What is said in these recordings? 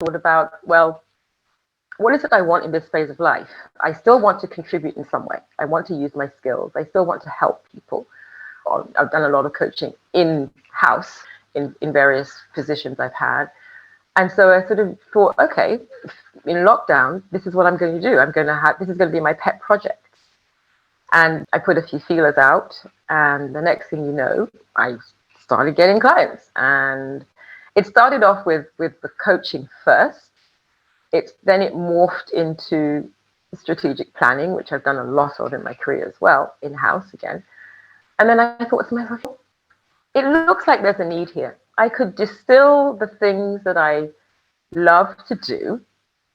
thought about, well, what is it I want in this phase of life? I still want to contribute in some way. I want to use my skills. I still want to help people. I've done a lot of coaching in-house in various positions I've had. And so I sort of thought, okay, in lockdown, this is what I'm going to do. This is going to be my pet project. And I put a few feelers out, and the next thing you know, I started getting clients. And it started off with the coaching first. Then it morphed into strategic planning, which I've done a lot of in my career as well, in-house again. And then I thought to myself, it looks like there's a need here. I could distill the things that I love to do,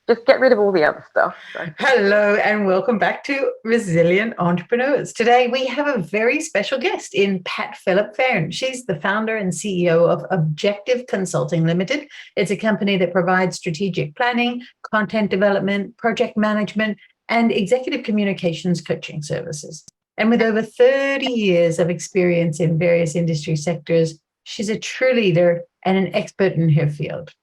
just get rid of all the other stuff. Hello and welcome back to Resilient Entrepreneurs. Today we have a very special guest in Pat Phillip-Fairn. She's the founder and CEO of Objective Consulting Ltd. It's a company that provides strategic planning, content development, project management, and executive communications coaching services. And with over 30 years of experience in various industry sectors, she's a true leader and an expert in her field.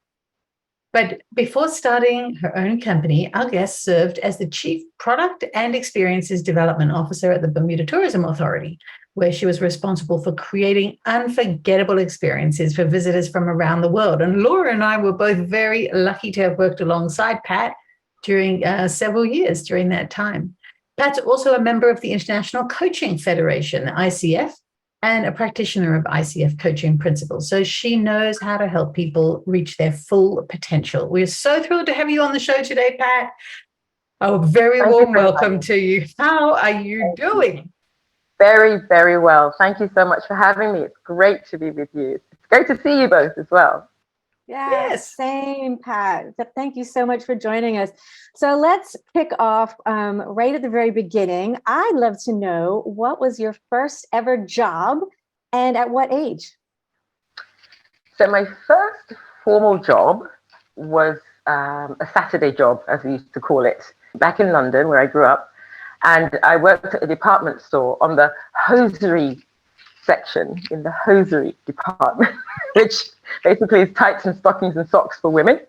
But before starting her own company, our guest served as the Chief Product and Experiences Development Officer at the Bermuda Tourism Authority, where she was responsible for creating unforgettable experiences for visitors from around the world. And Laura and I were both very lucky to have worked alongside Pat during several years during that time. Pat's also a member of the International Coaching Federation, ICF, and a practitioner of ICF coaching principles. So she knows how to help people reach their full potential. We're so thrilled to have you on the show today, Pat. A very warm welcome to you. How are you doing? Very, very well. Thank you so much for having me. It's great to be with you. It's great to see you both as well. Yes, same, Pat. Thank you so much for joining us. So let's kick off right at the very beginning. I'd love to know, what was your first ever job and at what age? So my first formal job was a Saturday job, as we used to call it, back in London, where I grew up. And I worked at a department store on the hosiery section, in the hosiery department, which basically is tights and stockings and socks for women.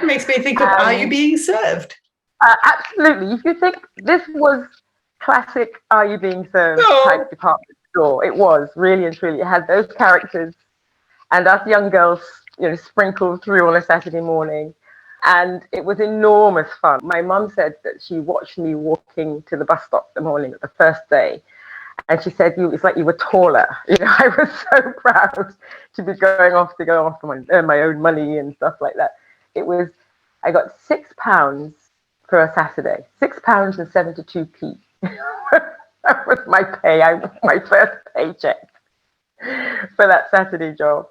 Makes me think of, are you being served? Absolutely. If you think this was classic Are You Being Served type department store, it was really and truly. It had those characters and us young girls, sprinkled through on a Saturday morning. And it was enormous fun. My mum said that she watched me walking to the bus stop the morning of the first day. And she said, it's like you were taller. I was so proud to be going off and earn my own money and stuff like that. I got £6 for a Saturday, £6 and 72p. That was my pay, my first paycheck for that Saturday job.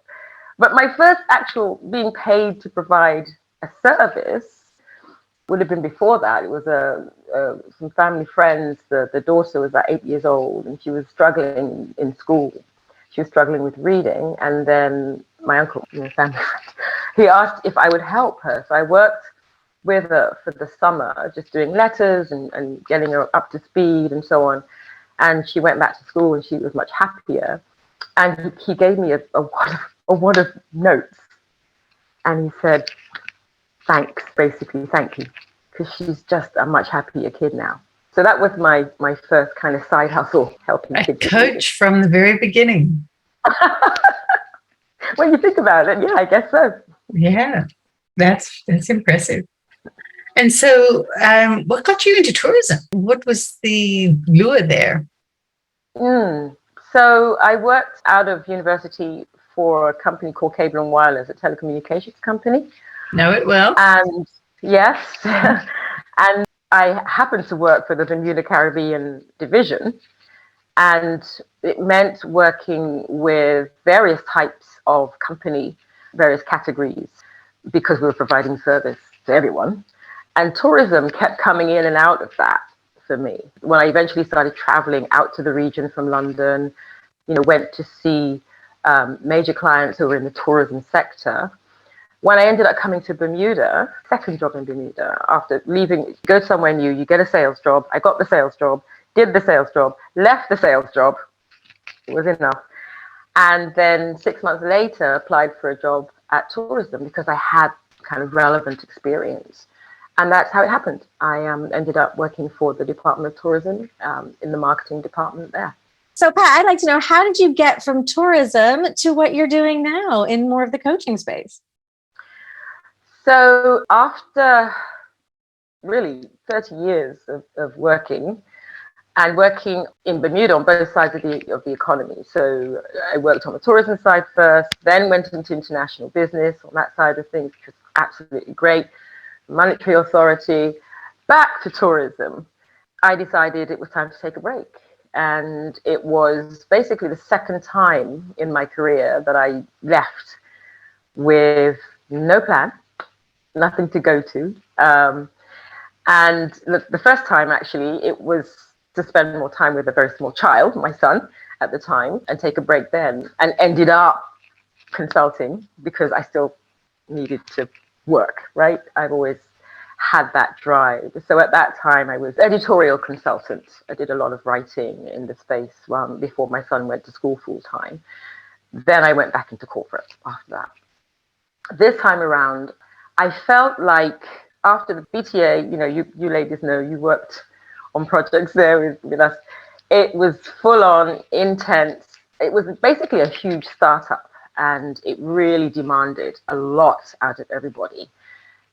But my first actual being paid to provide a service would have been before that. It was some family friends. The daughter was about 8 years old, and she was struggling in school. She was struggling with reading, and then my uncle, family friend, he asked if I would help her. So I worked with her for the summer, just doing letters and getting her up to speed and so on. And she went back to school, and she was much happier. And he gave me a wad of notes, and he said, thanks, basically, thank you, because she's just a much happier kid now. So that was my first kind of side hustle, helping kids. A coach from the very beginning. When you think about it, yeah, I guess so. Yeah, that's impressive. And so what got you into tourism? What was the lure there? So I worked out of university for a company called Cable and Wireless, a telecommunications company. Know it well. And yes, and I happened to work for the Bermuda Caribbean division, and it meant working with various types of company, various categories, because we were providing service to everyone. And tourism kept coming in and out of that for me. When I eventually started traveling out to the region from London, went to see major clients who were in the tourism sector. When I ended up coming to Bermuda, second job in Bermuda, after leaving, go somewhere new, you get a sales job. I got the sales job, did the sales job, left the sales job. It was enough. And then 6 months later, applied for a job at tourism because I had kind of relevant experience. And that's how it happened. I ended up working for the Department of Tourism in the marketing department there. So, Pat, I'd like to know, how did you get from tourism to what you're doing now in more of the coaching space? So after really 30 years of working, and working in Bermuda on both sides of the economy. So I worked on the tourism side first, then went into international business on that side of things, which was absolutely great. Monetary authority, back to tourism. I decided it was time to take a break. And it was basically the second time in my career that I left with no plan, nothing to go to. And the first time, actually, it was to spend more time with a very small child, my son, at the time, and take a break then, and ended up consulting because I still needed to work, right? I've always had that drive. So at that time, I was editorial consultant. I did a lot of writing in the space before my son went to school full time. Then I went back into corporate after that. This time around, I felt like after the BTA, you ladies know, you worked on projects there with us. It was full on, intense. It was basically a huge startup, and it really demanded a lot out of everybody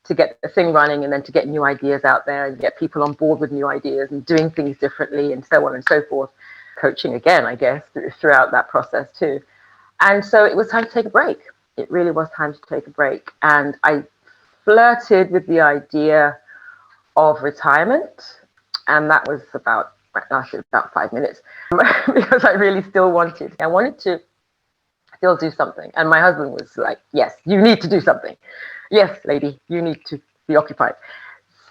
to get the thing running, and then to get new ideas out there and get people on board with new ideas and doing things differently and so on and so forth. Coaching again, I guess, throughout that process too. And so it was time to take a break. It really was time to take a break. And I flirted with the idea of retirement. And that was lasted about 5 minutes because I really still wanted to still do something. And my husband was like, yes, you need to do something. Yes, lady, you need to be occupied.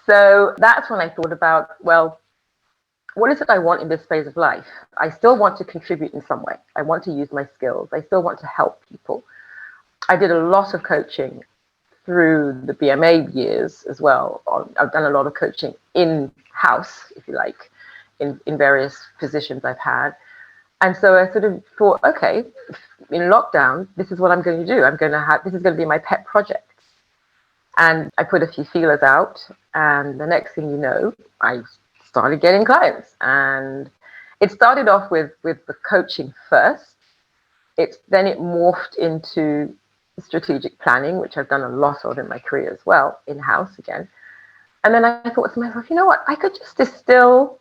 So that's when I thought about, well, what is it I want in this phase of life? I still want to contribute in some way. I want to use my skills. I still want to help people. I did a lot of coaching through the BMA years as well. I've done a lot of coaching in-house, if you like, in various positions I've had. And so I sort of thought, okay, in lockdown, this is what I'm going to do. This is going to be my pet project. And I put a few feelers out, and the next thing you know, I started getting clients. And it started off with the coaching first. Then it morphed into strategic planning, which I've done a lot of in my career as well, in-house again. And then I thought to myself, you know what, I could just distill,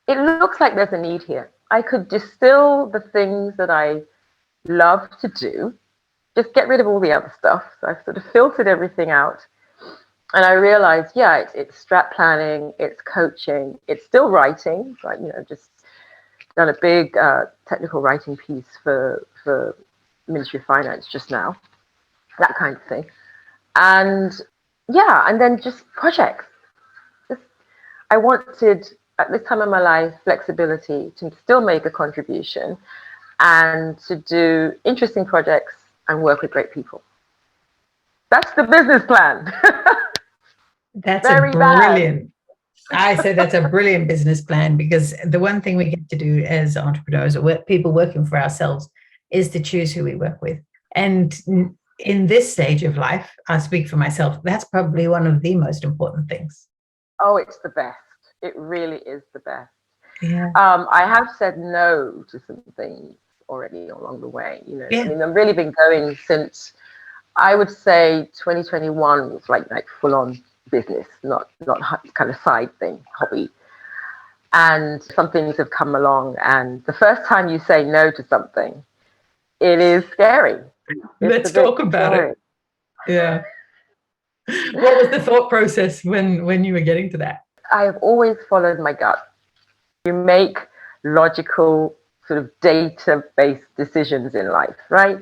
it looks like there's a need here. I could distill the things that I love to do, just get rid of all the other stuff. So I've sort of filtered everything out. And I realized, yeah, it's strat planning, it's coaching, it's still writing. So I, just done a big technical writing piece for Ministry of Finance just now, that kind of thing. And yeah, and then just projects. I wanted, at this time of my life, flexibility to still make a contribution and to do interesting projects and work with great people. That's the business plan. That's brilliant. I say that's a brilliant business plan, because the one thing we get to do as entrepreneurs or people working for ourselves is to choose who we work with. And in this stage of life, I speak for myself, that's probably one of the most important things. Oh, it's the best. It really is the best. Yeah. I have said no to some things already along the way. Yeah. I mean, I've really been going since, I would say 2021 was like full on business, not kind of side thing, hobby. And some things have come along, and the first time you say no to something, it is scary. Let's talk about it. Yeah. What was the thought process when you were getting to that? I have always followed my gut. You make logical, sort of data-based decisions in life, right?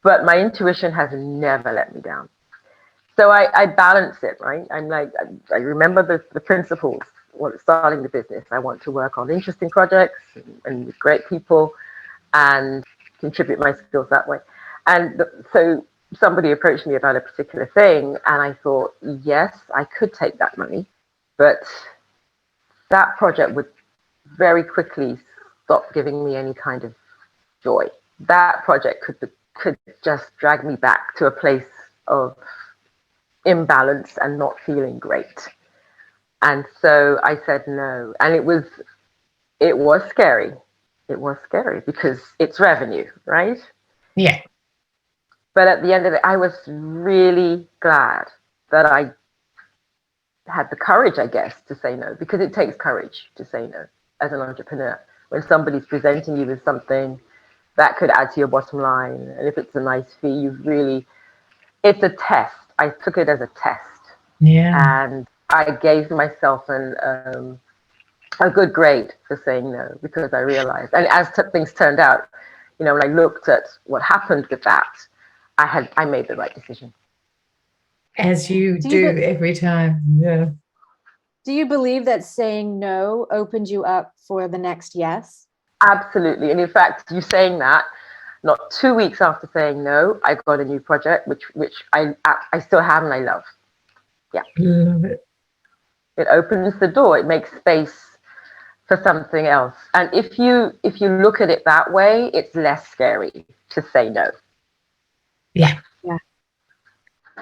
But my intuition has never let me down. So I balance it, right? I'm like, I remember the principles when starting the business. I want to work on interesting projects and with great people and contribute my skills that way. And so somebody approached me about a particular thing, and I thought, yes, I could take that money, but that project would very quickly stop giving me any kind of joy. That project could just drag me back to a place of imbalanced and not feeling great. And so I said no. And it was scary. It was scary because it's revenue, right? Yeah. But at the end of it, I was really glad that I had the courage, I guess, to say no, because it takes courage to say no as an entrepreneur. When somebody's presenting you with something that could add to your bottom line, and if it's a nice fee, it's a test. I took it as a test. Yeah. And I gave myself a good grade for saying no, because I realized, and as things turned out, when I looked at what happened with that, I made the right decision. As you do every time. Yeah. Do you believe that saying no opened you up for the next yes? Absolutely. And in fact, you saying that, not 2 weeks after saying no, I got a new project, which I still have and I love. Yeah. Love it. It opens the door. It makes space for something else. And if you look at it that way, it's less scary to say no. Yeah.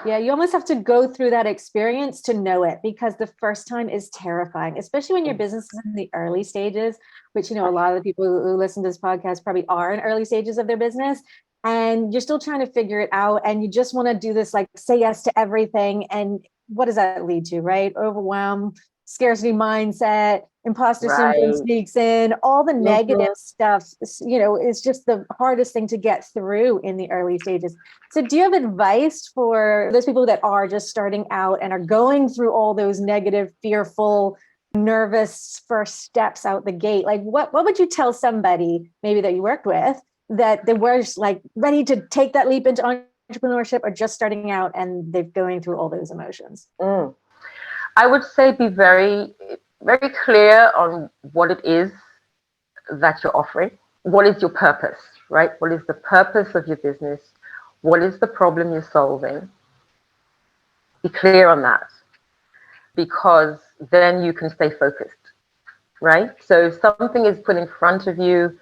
Yeah, you almost have to go through that experience to know it, because the first time is terrifying, especially when your business is in the early stages, which, a lot of the people who listen to this podcast probably are in early stages of their business, and you're still trying to figure it out, and you just want to do this, like, say yes to everything. And what does that lead to, right? Overwhelm, scarcity mindset, imposter syndrome sneaks in, all the negative stuff, is just the hardest thing to get through in the early stages. So do you have advice for those people that are just starting out and are going through all those negative, fearful, nervous first steps out the gate? Like, what would you tell somebody maybe that you worked with that they were just like ready to take that leap into entrepreneurship, or just starting out and they're going through all those emotions? I would say be very, very clear on what it is that you're offering. What is your purpose, right? What is the purpose of your business? What is the problem you're solving? Be clear on that, because then you can stay focused, right? So if something is put in front of you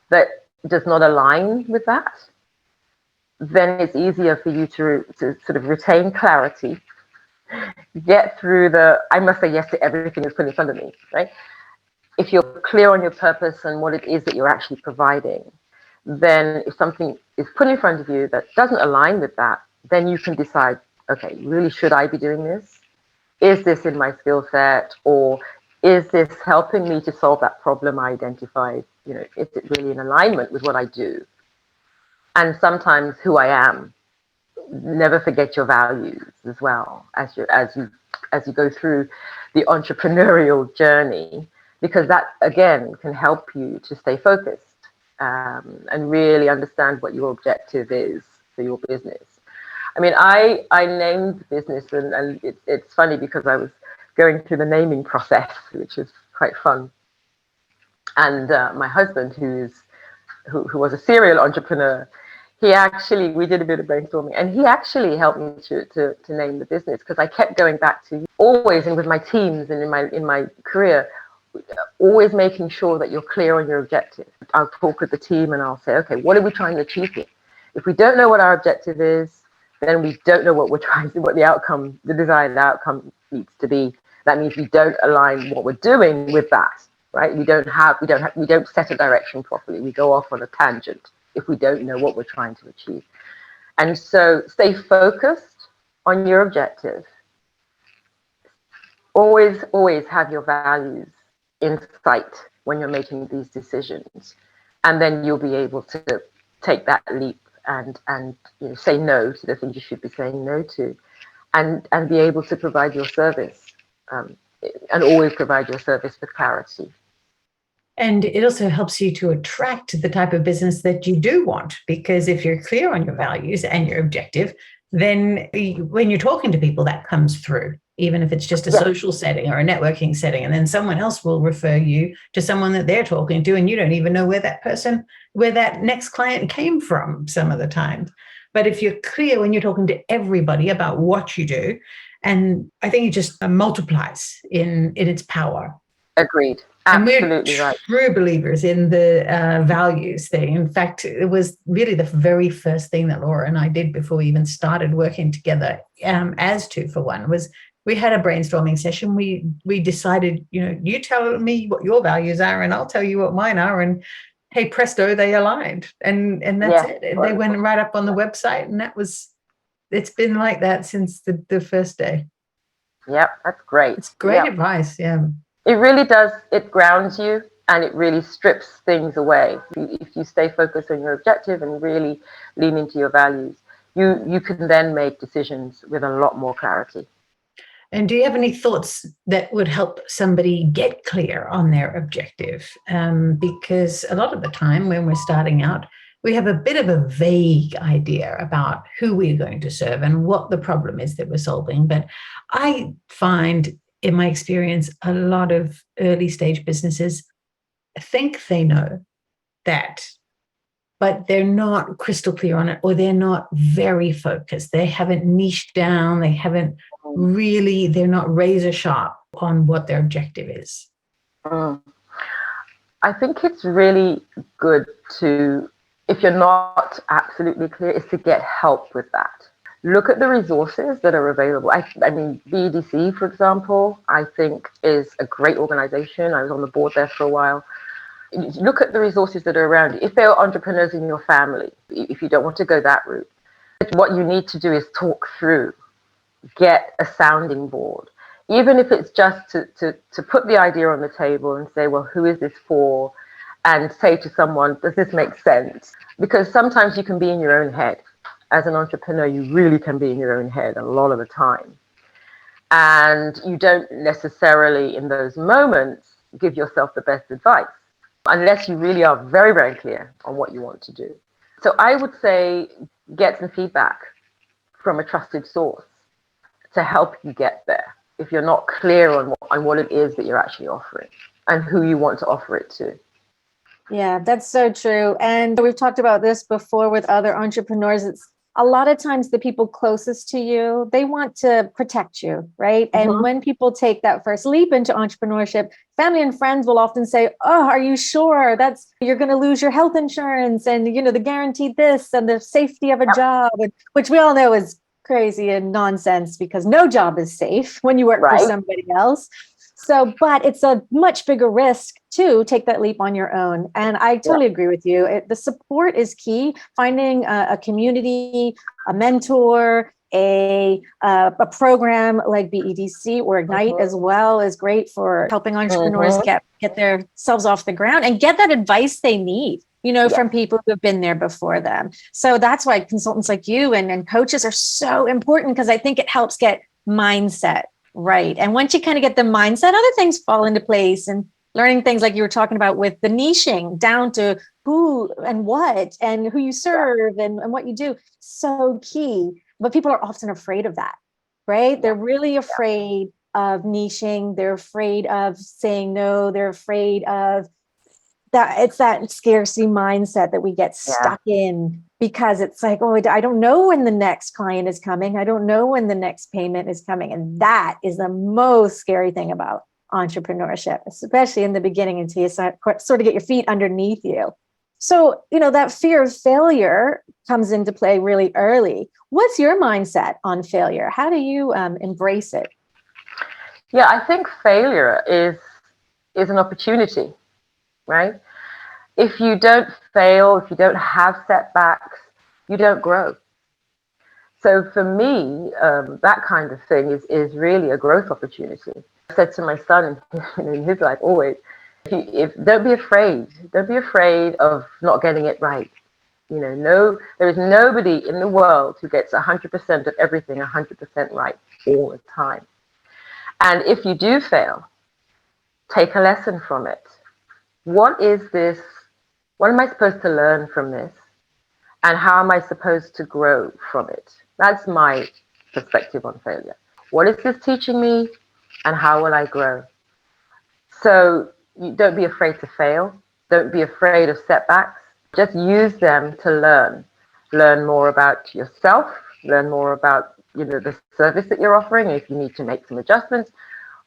that does not align with that, then it's easier for you to sort of retain clarity, get through I must say yes to everything that's put in front of me, right? If you're clear on your purpose and what it is that you're actually providing, then if something is put in front of you that doesn't align with that, then you can decide, okay, really, should I be doing this? Is this in my skill set? Or is this helping me to solve that problem I identified? Is it really in alignment with what I do? And sometimes who I am. Never forget your values as well as you go through the entrepreneurial journey, because that again can help you to stay focused and really understand what your objective is for your business. I mean, I named the business, and it's funny because I was going through the naming process, which is quite fun. And my husband, who was a serial entrepreneur, we did a bit of brainstorming, and he actually helped me to name the business, because I kept going back to always, and with my teams and in my career, always making sure that you're clear on your objective. I'll talk with the team and I'll say, okay, what are we trying to achieve here? If we don't know what our objective is, then we don't know what the desired outcome needs to be. That means we don't align what we're doing with that, right? We don't set a direction properly. We go off on a tangent if we don't know what we're trying to achieve. And so stay focused on your objective. Always have your values in sight when you're making these decisions. And then you'll be able to take that leap and say no to the things you should be saying no to, and be able to provide your service, and always provide your service with clarity. And it also helps you to attract the type of business that you do want, because if you're clear on your values and your objective, then when you're talking to people, that comes through, even if it's just a social setting or a networking setting. And then someone else will refer you to someone that they're talking to, and you don't even know where that next client came from some of the time. But if you're clear when you're talking to everybody about what you do, and I think it just multiplies in its power. Agreed. And we're Absolutely right. true believers in the values thing. In fact, it was really the very first thing that Laura and I did before we even started working together as 2 for 1 was we had a brainstorming session. We decided, you tell me what your values are and I'll tell you what mine are. And hey, presto, they aligned. And that's it. They went right up on the website, and it's been like that since the first day. Yep, that's great. It's great advice, yeah. It really does. It grounds you and it really strips things away. If you stay focused on your objective and really lean into your values, you can then make decisions with a lot more clarity. And do you have any thoughts that would help somebody get clear on their objective? Because a lot of the time when we're starting out, we have a bit of a vague idea about who we're going to serve and what the problem is that we're solving. But I find, in my experience, a lot of early stage businesses think they know that, but they're not crystal clear on it, or they're not very focused. They haven't niched down. They haven't really, they're not razor sharp on what their objective is. I think it's really good to, if you're not absolutely clear, is to get help with that. Look at the resources that are available. I mean, BDC, for example, I think is a great organization. I was on the board there for a while. Look at the resources that are around you. If there are entrepreneurs in your family, if you don't want to go that route, what you need to do is talk through, get a sounding board. Even if it's just to put the idea on the table and say, well, who is this for? And say to someone, does this make sense? Because sometimes you can be in your own head. As an entrepreneur, you really can be in your own head a lot of the time. And you don't necessarily, in those moments, give yourself the best advice, unless you really are very, very clear on what you want to do. So I would say get some feedback from a trusted source to help you get there if you're not clear on what it is that you're actually offering and who you want to offer it to. Yeah, that's so true. And we've talked about this before with other entrepreneurs. It's a lot of times the people closest to you, they want to protect you, right? And when people take that first leap into entrepreneurship, family and friends will often say, oh, are you sure you're going to lose your health insurance and, the guaranteed this and the safety of a job, which we all know is crazy and nonsense because no job is safe when you work for somebody else. So, but it's a much bigger risk to take that leap on your own. And I totally agree with you. The support is key. Finding a community, a mentor, a program like BEDC or Ignite as well is great for helping entrepreneurs get themselves off the ground and get that advice they need, from people who have been there before them. So that's why consultants like you and coaches are so important, because I think it helps get mindset right. And once you kind of get the mindset, other things fall into place, and learning things like you were talking about with the niching down to who and what and who you serve and what you do. So key. But people are often afraid of that, right? They're really afraid of niching. They're afraid of saying no. They're afraid of that. It's that scarcity mindset that we get stuck in, because it's like, oh, I don't know when the next client is coming. I don't know when the next payment is coming. And that is the most scary thing about entrepreneurship, especially in the beginning, until you sort of get your feet underneath you. So, that fear of failure comes into play really early. What's your mindset on failure? How do you embrace it? Yeah, I think failure is an opportunity, right? If you don't fail, if you don't have setbacks, you don't grow. So for me, that kind of thing is really a growth opportunity. I said to my son in his life always, don't be afraid. Don't be afraid of not getting it right. There is nobody in the world who gets 100% of everything 100% right all the time. And if you do fail, take a lesson from it. What is this? What am I supposed to learn from this? And how am I supposed to grow from it? That's my perspective on failure. What is this teaching me? And how will I grow? So you don't be afraid to fail. Don't be afraid of setbacks. Just use them to learn. Learn more about yourself. Learn more about the service that you're offering, if you need to make some adjustments,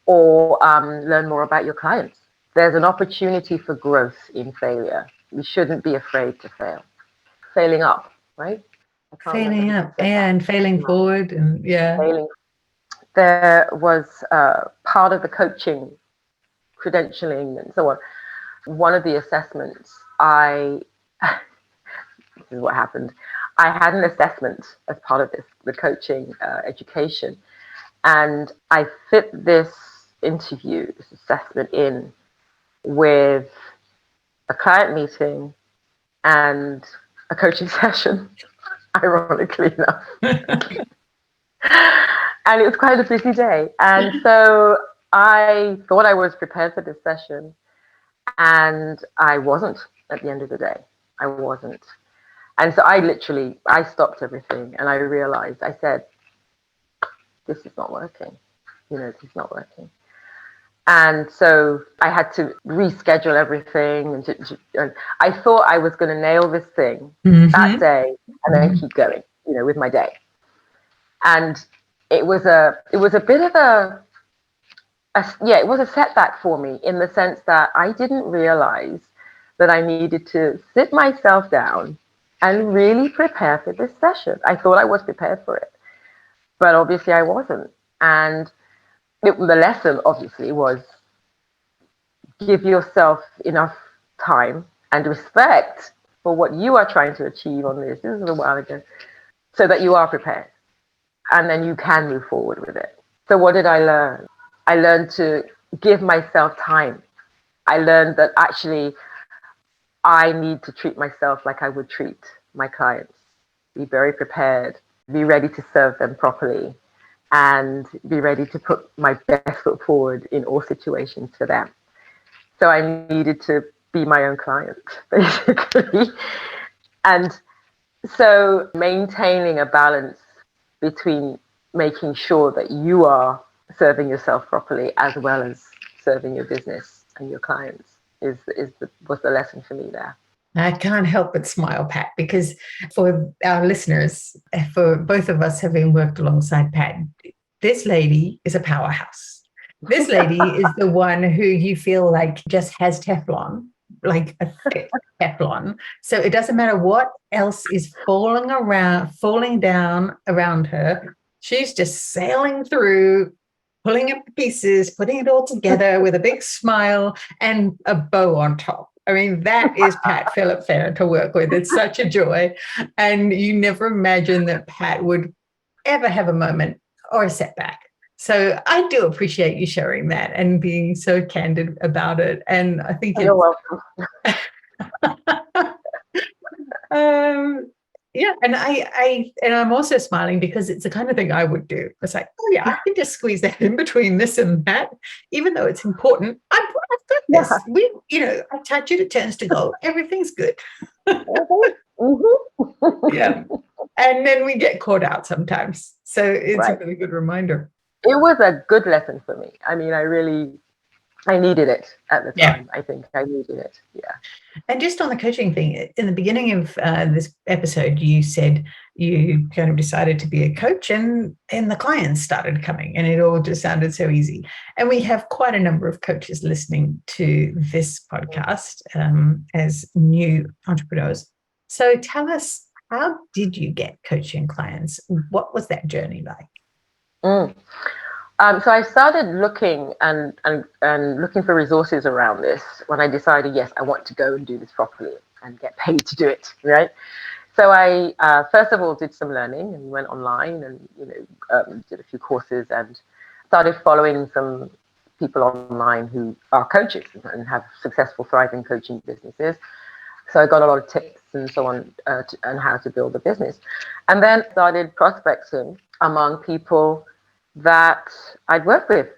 or learn more about your clients there's an opportunity for growth in failure. We shouldn't be afraid to fail. Failing up, right? Failing up and failing forward, and failing. There was part of the coaching, credentialing, and so on. One of the assessments, this is what happened. I had an assessment as part of the coaching education, and I fit this interview, this assessment in with a client meeting and a coaching session, ironically enough. And it was quite a busy day. And so I thought I was prepared for this session, and I wasn't at the end of the day. I wasn't. And so I stopped everything, and I realized, I said, this is not working. This is not working. And so I had to reschedule everything. And I thought I was going to nail this thing that day and then keep going, with my day. And it was a bit of it was a setback for me, in the sense that I didn't realize that I needed to sit myself down and really prepare for this session. I thought I was prepared for it, but obviously I wasn't. And the lesson obviously was, give yourself enough time and respect for what you are trying to achieve on this. This is a while ago, so that you are prepared, and then you can move forward with it. So what did I learn? I learned to give myself time. I learned that actually I need to treat myself like I would treat my clients. Be very prepared, be ready to serve them properly, and be ready to put my best foot forward in all situations for them. So I needed to be my own client, basically. And so maintaining a balance between making sure that you are serving yourself properly, as well as serving your business and your clients, was the lesson for me there. I can't help but smile, Pat, because for our listeners, for both of us having worked alongside Pat, this lady is a powerhouse. This lady is the one who you feel like just has Teflon, like a thick Teflon. So it doesn't matter what else is falling down around her. She's just sailing through, pulling up the pieces, putting it all together with a big smile and a bow on top. I mean, that is Pat Phillip-Fairn to work with. It's such a joy. And you never imagine that Pat would ever have a moment or a setback. So I do appreciate you sharing that and being so candid about it. And I think you're welcome. And I'm also smiling because it's the kind of thing I would do. It's like, oh yeah, I can just squeeze that in between this and that, even though it's important. I've got this. Yeah. I touch it, it turns to gold. Everything's good. Yeah. And then we get caught out sometimes. So it's a really good reminder. It was a good lesson for me. I mean, I needed it at the time. I think I needed it. Yeah. And just on the coaching thing, in the beginning of this episode, you said you kind of decided to be a coach, and the clients started coming, and it all just sounded so easy. And we have quite a number of coaches listening to this podcast as new entrepreneurs. So tell us, how did you get coaching clients? What was that journey like? So I started looking and looking for resources around this when I decided, yes, I want to go and do this properly and get paid to do it, right? So I first of all did some learning and went online and did a few courses and started following some people online who are coaches and have successful, thriving coaching businesses. So I got a lot of tips and so on on how to build a business, and then started prospecting among people that I'd worked with.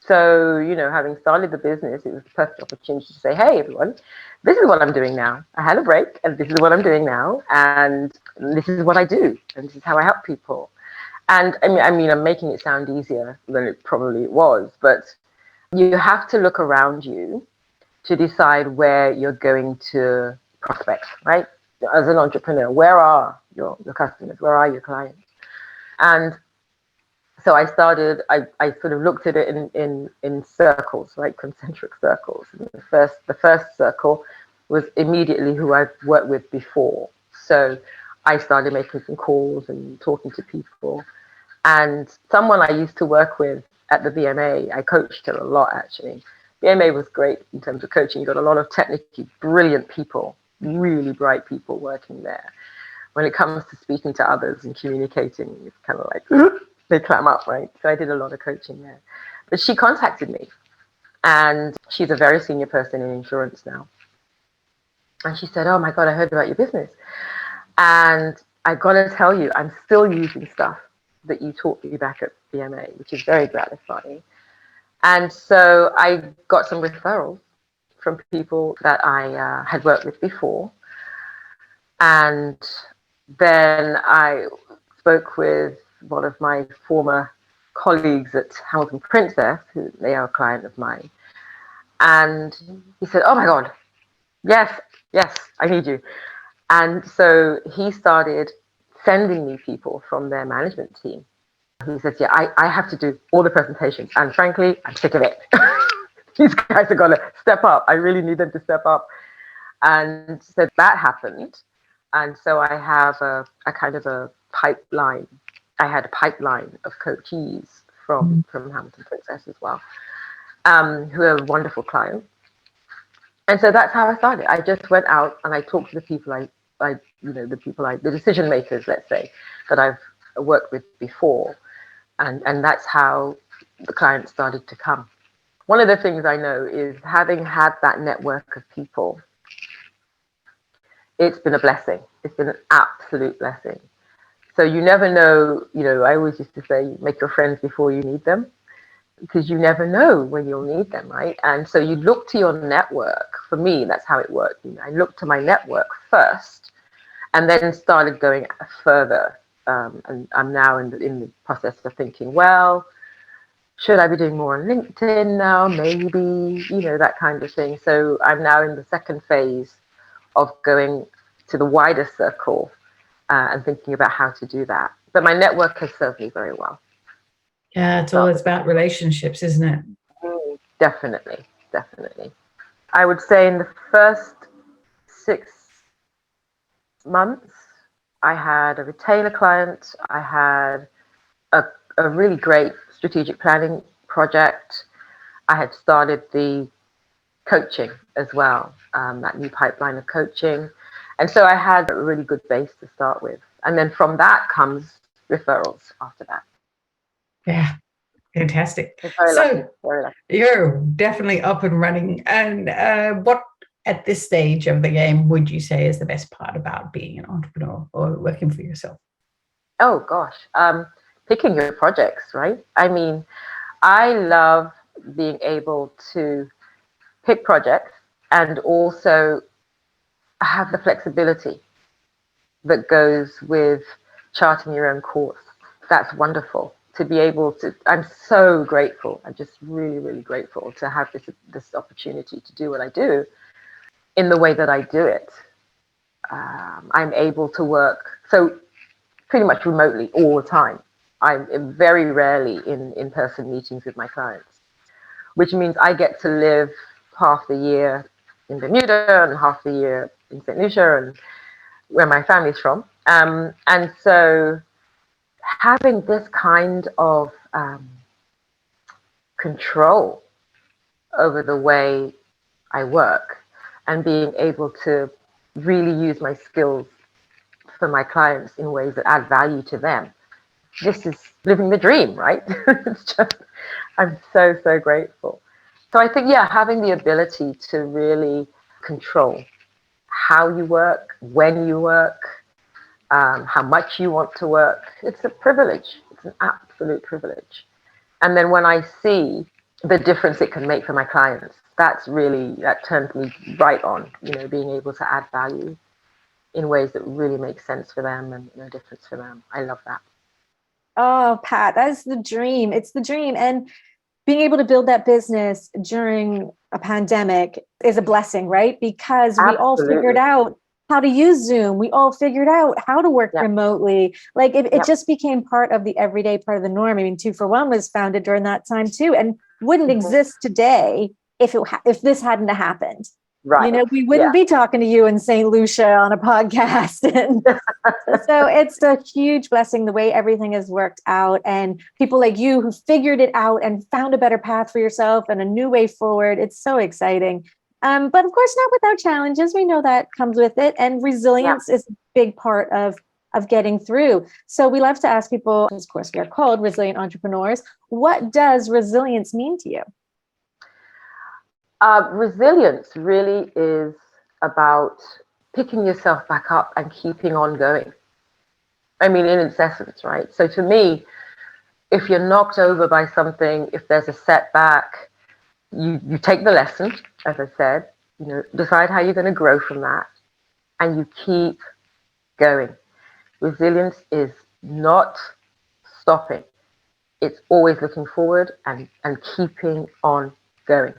So, having started the business, it was the perfect opportunity to say, hey, everyone, this is what I'm doing now. I had a break, and this is what I'm doing now, and this is what I do, and this is how I help people. And I mean, I'm making it sound easier than it probably was, but you have to look around you to decide where you're going to prospect, right? As an entrepreneur, where are your customers? Where are your clients? And So I started, I sort of looked at it in circles, right, concentric circles. And the first circle was immediately who I've worked with before. So I started making some calls and talking to people. And someone I used to work with at the BMA, I coached her a lot actually. BMA was great in terms of coaching. You got a lot of technically brilliant people, really bright people working there. When it comes to speaking to others and communicating, it's kind of like they clam up, right? So I did a lot of coaching there. But she contacted me, and she's a very senior person in insurance now. And she said, "Oh my God, I heard about your business. And I got to tell you, I'm still using stuff that you taught me back at BMA, which is very gratifying." And so I got some referrals from people that I had worked with before. And then I spoke with one of my former colleagues at Hamilton Princess, who they are a client of mine. And he said, "Oh my God, yes, I need you." And so he started sending me people from their management team. He says, "Yeah, I have to do all the presentations. And frankly, I'm sick of it. These guys are going to step up. I really need them to step up." And so that happened. And so I have a kind of a pipeline. I had a pipeline of coachees from Hamilton Princess as well, who are a wonderful client. And so that's how I started. I just went out and I talked to the people the decision makers, let's say, that I've worked with before. And that's how the clients started to come. One of the things I know is having had that network of people, it's been a blessing. It's been an absolute blessing. So you never know, I always used to say, make your friends before you need them, because you never know when you'll need them, right? And so you look to your network. For me, that's how it worked. I looked to my network first and then started going further. And I'm now in the process of thinking, well, should I be doing more on LinkedIn now? Maybe, that kind of thing. So I'm now in the second phase of going to the wider circle and thinking about how to do that. But my network has served me very well. Yeah, it's always about relationships, isn't it? Definitely. I would say in the first 6 months, I had a retainer client. I had a really great strategic planning project. I had started the coaching as well, that new pipeline of coaching. And so I had a really good base to start with. And then from that comes referrals after that. Yeah, fantastic. Very lucky. You're definitely up and running. And what at this stage of the game would you say is the best part about being an entrepreneur or working for yourself? Oh gosh, picking your projects, right? I mean, I love being able to pick projects and also have the flexibility that goes with charting your own course. That's wonderful to be able to. I'm so grateful. I'm just really, really grateful to have this opportunity to do what I do in the way that I do it. I'm able to work so pretty much remotely all the time. I'm very rarely in in-person meetings with my clients, which means I get to live half the year in Bermuda and half the year in St. Lucia and where my family's from. And so having this kind of control over the way I work and being able to really use my skills for my clients in ways that add value to them. This is living the dream, right? It's just, I'm so, so grateful. So I think, having the ability to really control how you work, when you work, how much you want to work, it's a privilege. It's an absolute privilege. And then when I see the difference it can make for my clients, that turns me right on, being able to add value in ways that really make sense for them and a difference for them. I love that. Oh, Pat, that is the dream. It's the dream. And being able to build that business during a pandemic is a blessing, right? Because we all figured out how to use Zoom. We all figured out how to work remotely. Like it just became part of the everyday part of the norm. I mean, 2-for-1 was founded during that time too, and wouldn't exist today if this hadn't happened. Right. You know, we wouldn't be talking to you in St. Lucia on a podcast. And so it's a huge blessing the way everything has worked out, and people like you who figured it out and found a better path for yourself and a new way forward. It's so exciting. But of course, not without challenges. We know that comes with it. And resilience is a big part of getting through. So we love to ask people, of course, we are called resilient entrepreneurs. What does resilience mean to you? Resilience really is about picking yourself back up and keeping on going. I mean, in its essence, right? So to me, if you're knocked over by something, if there's a setback, you take the lesson, as I said, you know, decide how you're going to grow from that, and you keep going. Resilience is not stopping. It's always looking forward and keeping on going.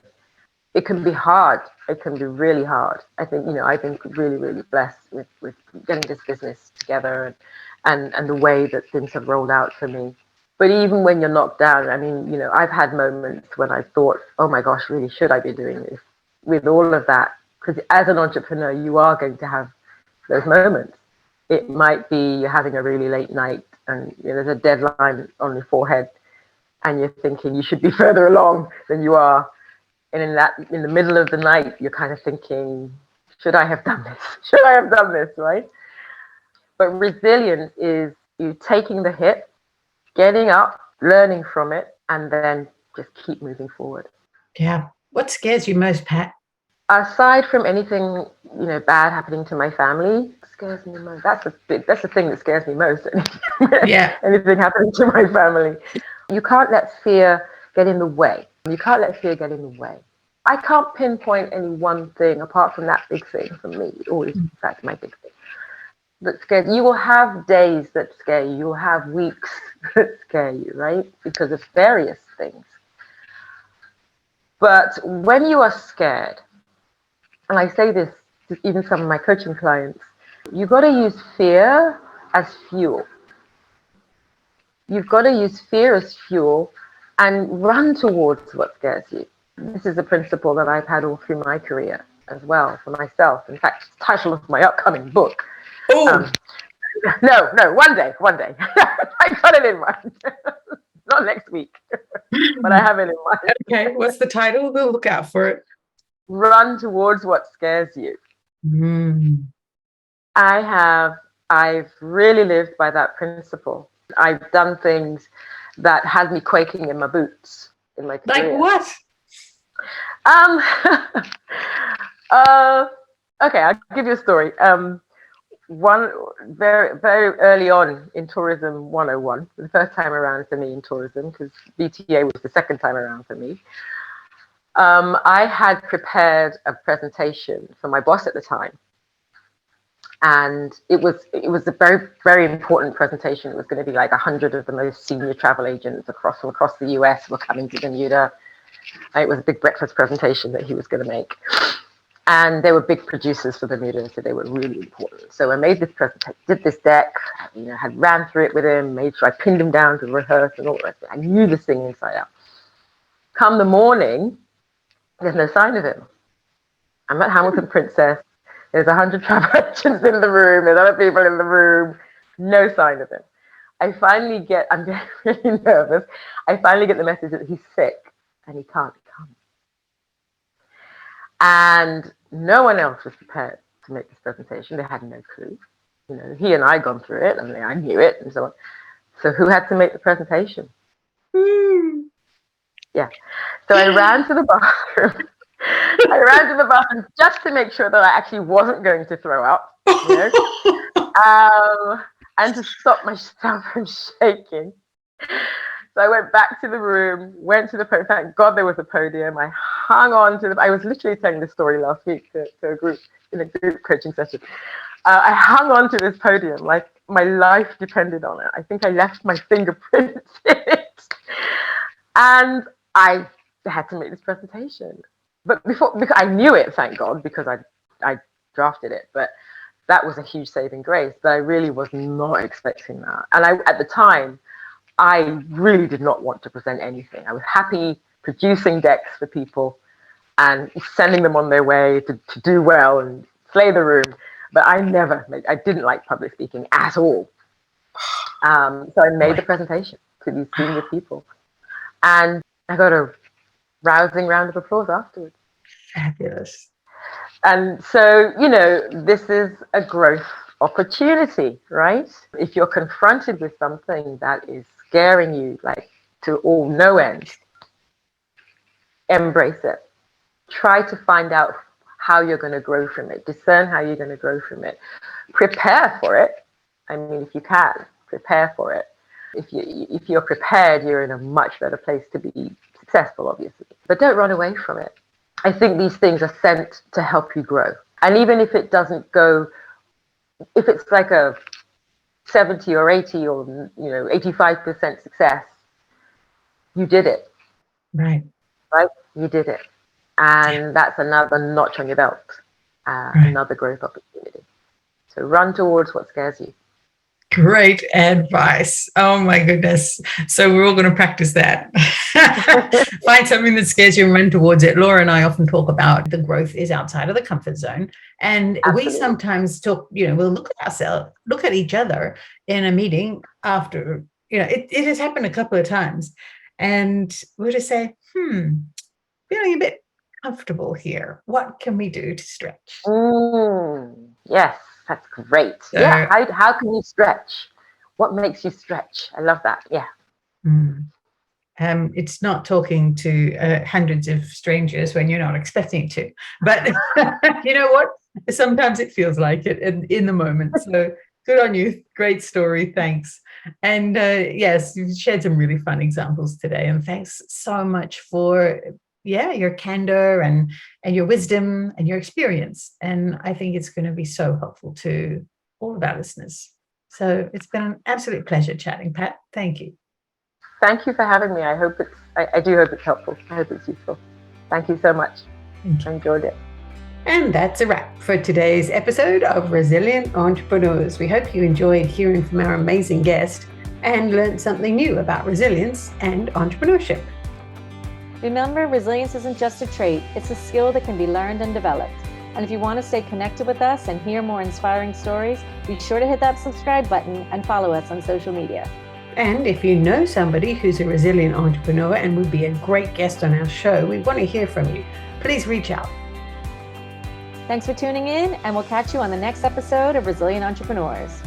It can be hard. It can be really hard. I think, you know, I've been really, really blessed with getting this business together and the way that things have rolled out for me. But even when you're knocked down, I mean, you know, I've had moments when I thought, oh my gosh, really, should I be doing this? With all of that, because as an entrepreneur, you are going to have those moments. It might be you're having a really late night and, you know, there's a deadline on your forehead and you're thinking you should be further along than you are. And in the middle of the night, you're kind of thinking, should I have done this? Should I have done this, right? But resilience is you taking the hit, getting up, learning from it, and then just keep moving forward. Yeah. What scares you most, Pat? Aside from anything, you know, bad happening to my family, scares me most. That's the thing that scares me most. Anything happening to my family. You can't let fear get in the way. You can't let fear get in the way. I can't pinpoint any one thing apart from that big thing for me. Always, that's my big thing. That scares you. You will have days that scare you. You will have weeks that scare you, right? Because of various things. But when you are scared, and I say this to even some of my coaching clients, you've got to use fear as fuel. You've got to use fear as fuel and run towards what scares you. This is a principle that I've had all through my career as well for myself. In fact, it's the title of my upcoming book. No, one day. I got it in mind. Not next week, but I have it in mind. Okay, what's the title? We'll look out for it. Run towards what scares you. I've really lived by that principle. I've done things that had me quaking in my boots in my career. Like what? Okay, I'll give you a story. One very, very early on in Tourism 101, the first time around for me in tourism, because BTA was the second time around for me. I had prepared a presentation for my boss at the time. And it was a very, very important presentation. It was going to be like 100 of the most senior travel agents from across the US were coming to Bermuda. It was a big breakfast presentation that he was going to make. And they were big producers for Bermuda, so they were really important. So I made this presentation, did this deck, you know, had ran through it with him, made sure I pinned him down to rehearse and all the rest of it. I knew this thing inside out. Come the morning, there's no sign of him. I'm at Hamilton Princess. There's 100 travel agents in the room. There's other people in the room. No sign of him. I'm getting really nervous. I finally get the message that he's sick and he can't come. And no one else was prepared to make this presentation. They had no clue. You know, he and I had gone through it, and I knew it, and so on. So who had to make the presentation? Yeah. So I ran to the bathroom. Just to make sure that I actually wasn't going to throw up, you know, and to stop myself from shaking. So I went back to the room, went to the podium. Thank God there was a podium. I hung on to I was literally telling this story last week to a group in a group coaching session. I hung on to this podium like my life depended on it. I think I left my fingerprints in it. And I had to make this presentation. But because I knew it, thank God, because I drafted it. But that was a huge saving grace, but I really was not expecting that. And at the time, I really did not want to present anything. I was happy producing decks for people and sending them on their way to do well and slay the room. But I didn't like public speaking at all. So I made the presentation to these senior people. And I got a rousing round of applause afterwards. Fabulous. And so, this is a growth opportunity, right? If you're confronted with something that is scaring you, like to all no end, embrace it. Try to find out how you're going to grow from it. Discern how you're going to grow from it. Prepare for it. I mean, if you can, prepare for it. If you're prepared, you're in a much better place to be successful, obviously. But don't run away from it. I think these things are sent to help you grow. And even if it doesn't go, if it's like a 70 or 80 or 85% success, you did it. Right. You did it. And that's another notch on your belt, another growth opportunity. So run towards what scares you. Great advice. Oh my goodness. So we're all going to practice that. Find something that scares you and run towards it. Laura and I often talk about the growth is outside of the comfort zone. And we sometimes talk, we'll look at each other in a meeting after, it has happened a couple of times. And we'll just say, feeling a bit comfortable here. What can we do to stretch? Yes. That's great. How can you stretch? What makes you stretch? I love that. Yeah. It's not talking to hundreds of strangers when you're not expecting to. But you know what? Sometimes it feels like it in the moment. So good on you. Great story. Thanks. And yes, you've shared some really fun examples today. And thanks so much for your candor and your wisdom and your experience. And I think it's going to be so helpful to all of our listeners. So it's been an absolute pleasure chatting, Pat. Thank you. Thank you for having me. I do hope it's helpful. I hope it's useful. Thank you so much. I enjoyed it. And that's a wrap for today's episode of Resilient Entrepreneurs. We hope you enjoyed hearing from our amazing guest and learned something new about resilience and entrepreneurship. Remember, resilience isn't just a trait, it's a skill that can be learned and developed. And if you want to stay connected with us and hear more inspiring stories, be sure to hit that subscribe button and follow us on social media. And if you know somebody who's a resilient entrepreneur and would be a great guest on our show, we want to hear from you. Please reach out. Thanks for tuning in, and we'll catch you on the next episode of Resilient Entrepreneurs.